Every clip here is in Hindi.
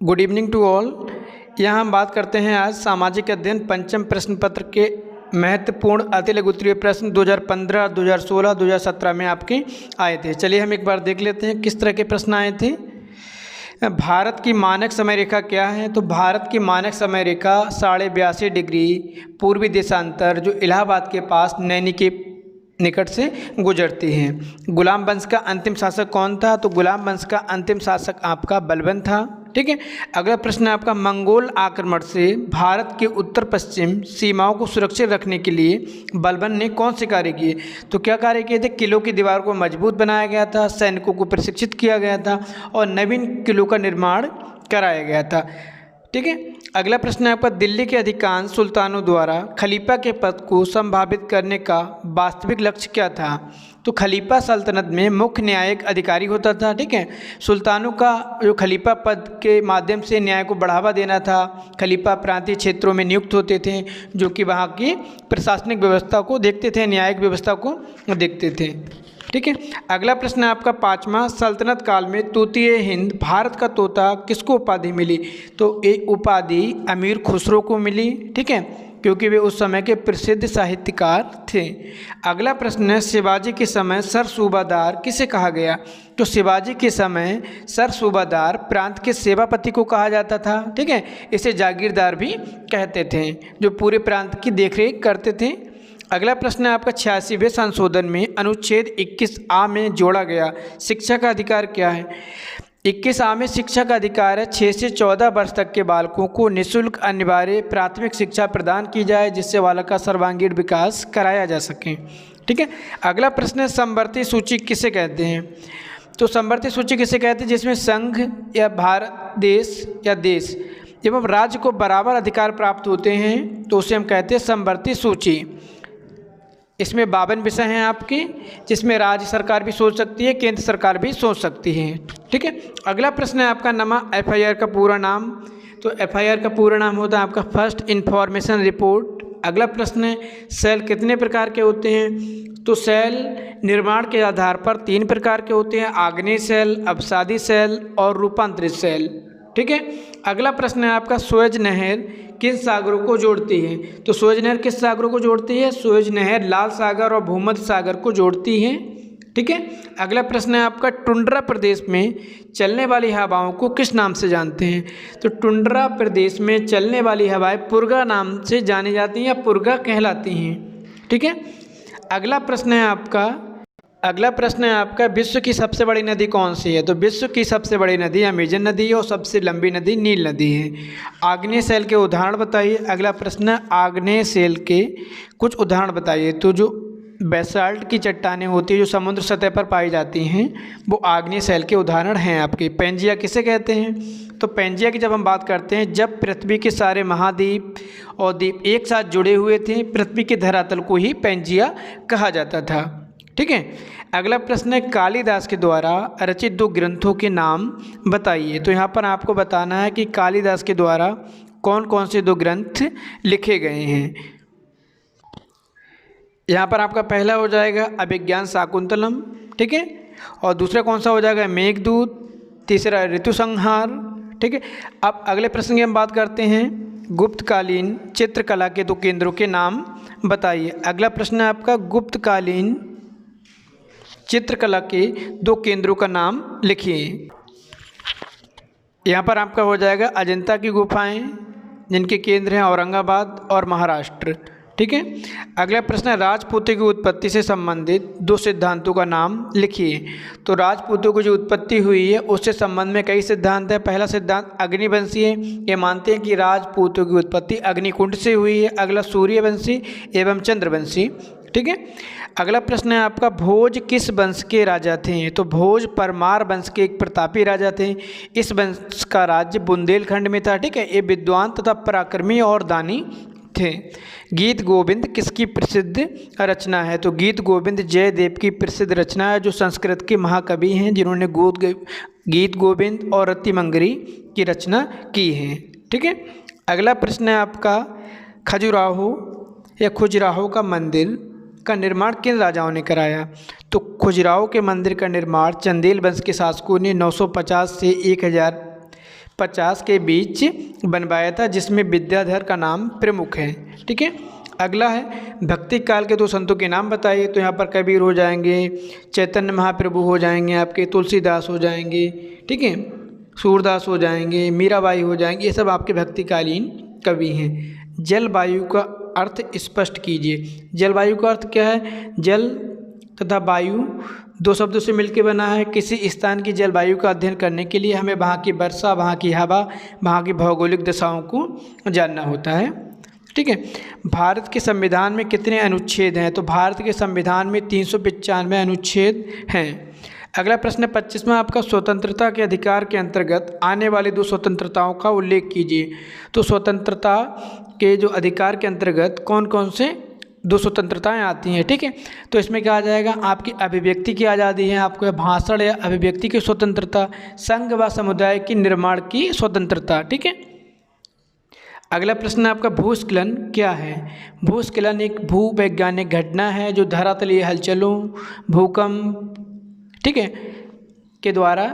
Good evening to all. यहाँ हम बात करते हैं आज सामाजिक अध्ययन पंचम प्रश्न पत्र के महत्वपूर्ण अति लघु उत्तरीय प्रश्न 2015, 2016, 2017 में आपके आए थे। चलिए हम एक बार देख लेते हैं किस तरह के प्रश्न आए थे। भारत की मानक समय रेखा क्या है? तो भारत की मानक समय रेखा 82.5 डिग्री पूर्वी देशांतर जो इलाहाबाद के पास नैनी के निकट से गुजरती हैं। गुलाम वंश का अंतिम शासक कौन था? तो गुलाम वंश का अंतिम शासक आपका बलबन था। ठीक है। अगला प्रश्न है आपका, मंगोल आक्रमण से भारत के उत्तर पश्चिम सीमाओं को सुरक्षित रखने के लिए बलबन ने कौन से कार्य किए? तो क्या कार्य किए थे? किलों की दीवार को मजबूत बनाया गया था, सैनिकों को प्रशिक्षित किया गया था और नवीन किलों का निर्माण कराया गया था। ठीक है। अगला प्रश्न है आपका, दिल्ली के अधिकांश सुल्तानों द्वारा खलीफा के पद को संभावित करने का वास्तविक लक्ष्य क्या था? तो खलीफा सल्तनत में मुख्य न्यायिक अधिकारी होता था। ठीक है। सुल्तानों का जो खलीफा पद के माध्यम से न्याय को बढ़ावा देना था। खलीफा प्रांतीय क्षेत्रों में नियुक्त होते थे जो कि वहाँ की प्रशासनिक व्यवस्था को देखते थे, न्यायिक व्यवस्था को देखते थे। ठीक है। अगला प्रश्न है आपका पाँचवा, सल्तनत काल में तूतीय हिंद भारत का तोता किसको उपाधि मिली? तो ये उपाधि अमीर खुसरो को मिली। ठीक है, क्योंकि वे उस समय के प्रसिद्ध साहित्यकार थे। अगला प्रश्न है, शिवाजी के समय सर सूबादार किसे कहा गया? तो शिवाजी के समय सर सूबादार प्रांत के सेवापति को कहा जाता था। ठीक है, इसे जागीरदार भी कहते थे जो पूरे प्रांत की देखरेख करते थे। अगला प्रश्न है आपका 86वें संशोधन में अनुच्छेद 21A में जोड़ा गया शिक्षा का अधिकार क्या है? 21A में शिक्षा का अधिकार है 6 से 14 वर्ष तक के बालकों को निःशुल्क अनिवार्य प्राथमिक शिक्षा प्रदान की जाए जिससे बालक का सर्वांगीण विकास कराया जा सके। ठीक है। अगला प्रश्न है, समवर्ती सूची किसे कहते हैं? तो समवर्ती सूची किसे कहते हैं? जिसमें संघ या भारत देश या देश एवं राज्य को बराबर अधिकार प्राप्त होते हैं तो उसे हम कहते हैं समवर्ती सूची। इसमें 52 विषय हैं आपके, जिसमें राज्य सरकार भी सोच सकती है, केंद्र सरकार भी सोच सकती है। ठीक है। अगला प्रश्न है आपका नमा FIR का पूरा नाम। तो FIR का पूरा नाम होता है आपका फर्स्ट इन्फॉर्मेशन रिपोर्ट। अगला प्रश्न है, सेल कितने प्रकार के होते हैं? तो सेल निर्माण के आधार पर 3 प्रकार के होते हैं, आग्नेय सेल, अवसादी सेल और रूपांतरित सेल। ठीक है। अगला प्रश्न है आपका, सुएज नहर किन सागरों को जोड़ती है? तो सुएज नहर किस सागरों को जोड़ती है? सुएज नहर लाल सागर और भूमध्य सागर को जोड़ती है। ठीक है। अगला प्रश्न है आपका, टुंड्रा प्रदेश में चलने वाली हवाओं को किस नाम से जानते हैं? तो टुंड्रा प्रदेश में चलने वाली हवाएं पुर्गा नाम से जानी जाती हैं या पुर्गा कहलाती हैं। ठीक है। अगला प्रश्न है आपका, विश्व की सबसे बड़ी नदी कौन सी है? तो विश्व की सबसे बड़ी नदी अमेजन नदी है और सबसे लंबी नदी नील नदी है। आग्नेय सेल के उदाहरण बताइए। अगला प्रश्न है, आग्नेय सेल के कुछ उदाहरण बताइए। तो जो बेसाल्ट की चट्टानें होती है जो समुद्र सतह पर पाई जाती हैं वो आग्नेय सेल के उदाहरण हैं आपके। पेंजिया किसे कहते हैं? तो पेंजिया की जब हम बात करते हैं, जब पृथ्वी के सारे महाद्वीप और द्वीप एक साथ जुड़े हुए थे, पृथ्वी के धरातल को ही पेंजिया कहा जाता था। ठीक है। अगला प्रश्न है, कालिदास के द्वारा रचित 2 ग्रंथों के नाम बताइए। तो यहाँ पर आपको बताना है कि कालिदास के द्वारा कौन कौन से 2 ग्रंथ लिखे गए हैं। यहाँ पर आपका पहला हो जाएगा अभिज्ञान शाकुंतलम। ठीक है। और दूसरा कौन सा हो जाएगा? मेघदूत। तीसरा ऋतुसंहार। ठीक है। अब अगले प्रश्न की हम बात करते हैं, गुप्तकालीन चित्रकला के 2 केंद्रों के नाम बताइए। अगला प्रश्न है आपका, गुप्तकालीन चित्रकला के 2 केंद्रों का नाम लिखिए। यहाँ पर आपका हो जाएगा अजंता की गुफाएं जिनके केंद्र हैं औरंगाबाद और महाराष्ट्र। ठीक है। अगला प्रश्न है, राजपूतों की उत्पत्ति से संबंधित 2 सिद्धांतों का नाम लिखिए। तो राजपूतों की जो उत्पत्ति हुई है उससे संबंध में कई सिद्धांत है। पहला सिद्धांत अग्निवंशी है, ये मानते हैं कि राजपूतों की उत्पत्ति अग्निकुंड से हुई है। अगला सूर्यवंशी एवं चंद्रवंशी। ठीक है। अगला प्रश्न है आपका, भोज किस वंश के राजा थे? तो भोज परमार वंश के एक प्रतापी राजा थे। इस वंश का राज्य बुंदेलखंड में था। ठीक है। ये विद्वान तथा पराक्रमी और दानी थे। गीत गोविंद किसकी प्रसिद्ध रचना है? तो गीत गोविंद जयदेव की प्रसिद्ध रचना है जो संस्कृत के महाकवि हैं जिन्होंने गीत गोविंद और रतिमंगरी की रचना की है। ठीक है। अगला प्रश्न है आपका, खजुराहो या खुजराहो का मंदिर का निर्माण किन राजाओं ने कराया? तो खुजराहो के मंदिर का निर्माण चंदेल वंश के शासकों ने 950 से 1950 के बीच बनवाया था, जिसमें विद्याधर का नाम प्रमुख है। ठीक है। अगला है भक्ति काल के 2 संतों के नाम बताइए। तो यहाँ पर कबीर हो जाएंगे, चैतन्य महाप्रभु हो जाएंगे, आपके तुलसीदास हो जाएंगे, ठीक है, सूरदास हो जाएंगे, मीराबाई हो जाएंगे, ये सब आपके भक्तिकालीन कवि हैं। जलवायु का अर्थ स्पष्ट कीजिए। जलवायु का अर्थ क्या है? जल तथा वायु 2 शब्दों से मिलकर बना है। किसी स्थान की जलवायु का अध्ययन करने के लिए हमें वहाँ की वर्षा, वहाँ की हवा, वहाँ की भौगोलिक दशाओं को जानना होता है। ठीक है। भारत के संविधान में कितने अनुच्छेद हैं? तो भारत के संविधान में 395 अनुच्छेद हैं। अगला प्रश्न 25वां आपका स्वतंत्रता के अधिकार के अंतर्गत आने वाली 2 स्वतंत्रताओं का उल्लेख कीजिए। तो स्वतंत्रता के जो अधिकार के अंतर्गत कौन कौन से 2 स्वतंत्रताएं आती हैं? ठीक है। तो इसमें क्या आ जाएगा? आपकी अभिव्यक्ति की आज़ादी है, आपको भाषण या अभिव्यक्ति की स्वतंत्रता, संघ व समुदाय की निर्माण की स्वतंत्रता। ठीक है। अगला प्रश्न आपका भूस्खलन क्या है? भूस्खलन एक भूवैज्ञानिक घटना है जो धरातलीय हलचलों, भूकंप, ठीक है, के द्वारा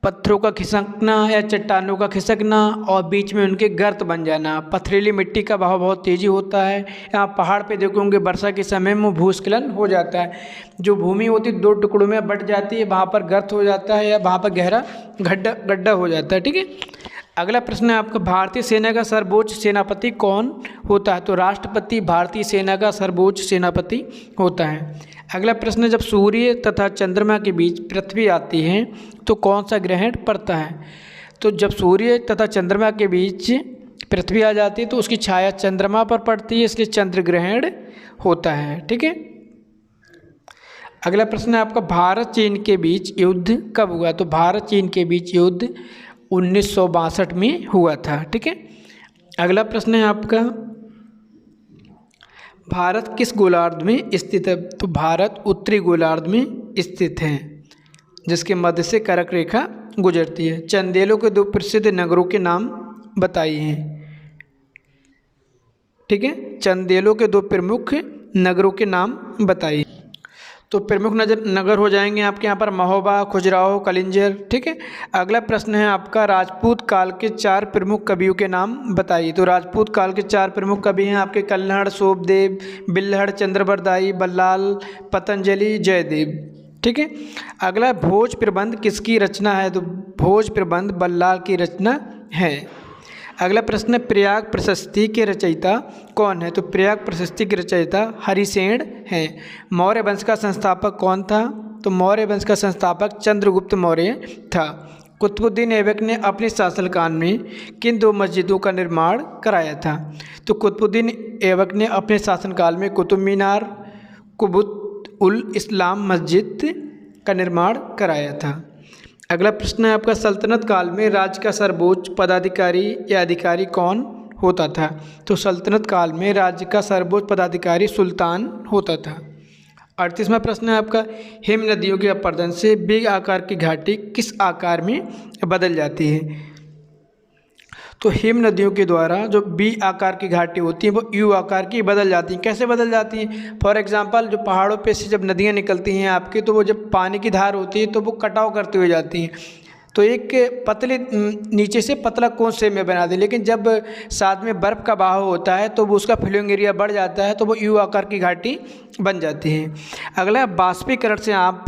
पत्थरों का खिसकना या चट्टानों का खिसकना और बीच में उनके गर्त बन जाना। पथरीली मिट्टी का बहाव बहुत तेज़ी होता है। यहाँ पहाड़ पे देखोगे वर्षा के समय में भूस्खलन हो जाता है। जो भूमि होती है 2 टुकड़ों में बट जाती है, वहाँ पर गर्त हो जाता है या वहाँ पर गहरा गड्ढा हो जाता है। ठीक है। अगला प्रश्न है आपका भारतीय सेना का सर्वोच्च सेनापति कौन होता है? तो राष्ट्रपति भारतीय सेना का सर्वोच्च सेनापति होता है। अगला प्रश्न है जब सूर्य तथा चंद्रमा के बीच पृथ्वी आती है तो कौन सा ग्रहण पड़ता है? तो जब सूर्य तथा चंद्रमा के बीच पृथ्वी आ जाती है तो उसकी छाया चंद्रमा पर पड़ती है, इसलिए चंद्र ग्रहण होता है। ठीक है। अगला प्रश्न है आपका भारत चीन के बीच युद्ध कब हुआ? तो भारत चीन के बीच युद्ध 1962 में हुआ था। ठीक है। अगला प्रश्न है आपका भारत किस गोलार्ध में स्थित है? तो भारत उत्तरी गोलार्ध में स्थित है, जिसके मध्य से कर्क रेखा गुजरती है। चंदेलों के 2 प्रसिद्ध नगरों के नाम बताइए। ठीक है। चंदेलों के 2 प्रमुख नगरों के नाम बताइए। तो प्रमुख नगर हो जाएंगे आपके यहाँ पर महोबा, खजुराहो, कलिंजर। ठीक है। अगला प्रश्न है आपका राजपूत काल के 4 प्रमुख कवियों के नाम बताइए। तो राजपूत काल के 4 प्रमुख कवि हैं आपके कल्हड़, शोभदेव, बिल्हड़, चंद्रबरदाई, बल्लाल, पतंजलि, जयदेव। ठीक है। अगला भोज प्रबंध किसकी रचना है? तो भोज प्रबंध बल्लाल की रचना है। अगला प्रश्न है प्रयाग प्रशस्ति के रचयिता कौन है? तो प्रयाग प्रशस्ति के रचयिता हरिसेन हैं। मौर्य वंश का संस्थापक कौन था? तो मौर्य वंश का संस्थापक चंद्रगुप्त मौर्य था। कुतुबुद्दीन ऐबक ने अपने शासनकाल में किन 2 मस्जिदों का निर्माण कराया था? तो कुतुबुद्दीन ऐबक ने अपने शासनकाल में कुतुब मीनार, कुबुत उल इस्लाम मस्जिद का निर्माण कराया था। अगला प्रश्न है आपका सल्तनत काल में राज्य का सर्वोच्च पदाधिकारी या अधिकारी कौन होता था? तो सल्तनत काल में राज्य का सर्वोच्च पदाधिकारी सुल्तान होता था। 38वां प्रश्न है आपका हिम नदियों के अपरदन से बिग आकार की घाटी किस आकार में बदल जाती है? तो हिम नदियों के द्वारा जो बी आकार की घाटी होती हैं वो यू आकार की बदल जाती हैं। कैसे बदल जाती हैं? फॉर एग्जांपल जो पहाड़ों पे से जब नदियाँ निकलती हैं आपकी, तो वो जब पानी की धार होती है तो वो कटाव करते हुए जाती हैं। तो एक पतले नीचे से पतला कोन शेप में बना दे, लेकिन जब साथ में बर्फ़ का बहाव होता है तो वो उसका फ्लोइंग एरिया बढ़ जाता है, तो वो यू आकार की घाटी बन जाती है। अगला बाष्पीकरण से आप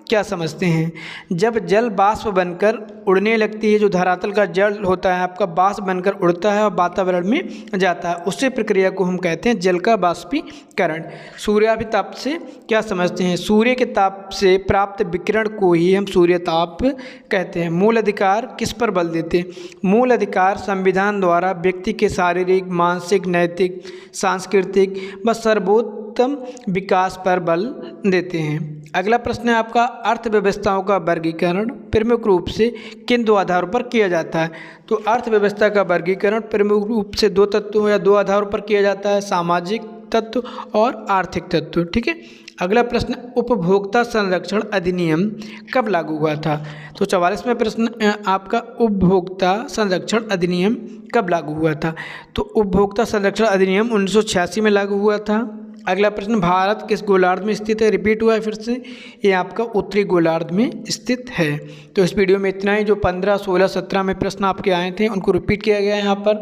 क्या समझते हैं? जब जल बाष्प बनकर उड़ने लगती है, जो धरातल का जल होता है आपका बाष्प बनकर उड़ता है और वातावरण में जाता है, उसी प्रक्रिया को हम कहते हैं जल का बाष्पीकरण। सूर्याभिताप से क्या समझते हैं? सूर्य के ताप से प्राप्त विकिरण को ही हम सूर्य ताप कहते हैं। मूल अधिकार किस पर बल देते हैं? मूल अधिकार संविधान द्वारा व्यक्ति के शारीरिक, मानसिक, नैतिक, सांस्कृतिक व सर्वोत्तम विकास पर बल देते हैं। अगला प्रश्न है आपका अर्थव्यवस्थाओं का वर्गीकरण प्रमुख रूप से किन 2 आधारों पर किया जाता है? तो अर्थव्यवस्था का वर्गीकरण प्रमुख रूप से 2 तत्वों या 2 आधारों पर किया जाता है, सामाजिक तत्व और आर्थिक तत्व। ठीक है। अगला प्रश्न उपभोक्ता संरक्षण अधिनियम कब लागू हुआ था? तो 44वां प्रश्न आपका उपभोक्ता संरक्षण अधिनियम कब लागू हुआ था? तो उपभोक्ता संरक्षण अधिनियम 1986 में लागू हुआ था। अगला प्रश्न, भारत किस गोलार्ध में स्थित है? रिपीट हुआ है फिर से, ये आपका उत्तरी गोलार्ध में स्थित है। तो इस वीडियो में इतना ही। जो 15, 16, 17 में प्रश्न आपके आए थे उनको रिपीट किया गया है यहाँ पर,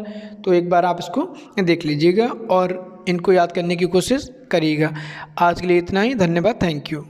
तो एक बार आप इसको देख लीजिएगा और इनको याद करने की कोशिश करिएगा। आज के लिए इतना ही, धन्यवाद, थैंक यू।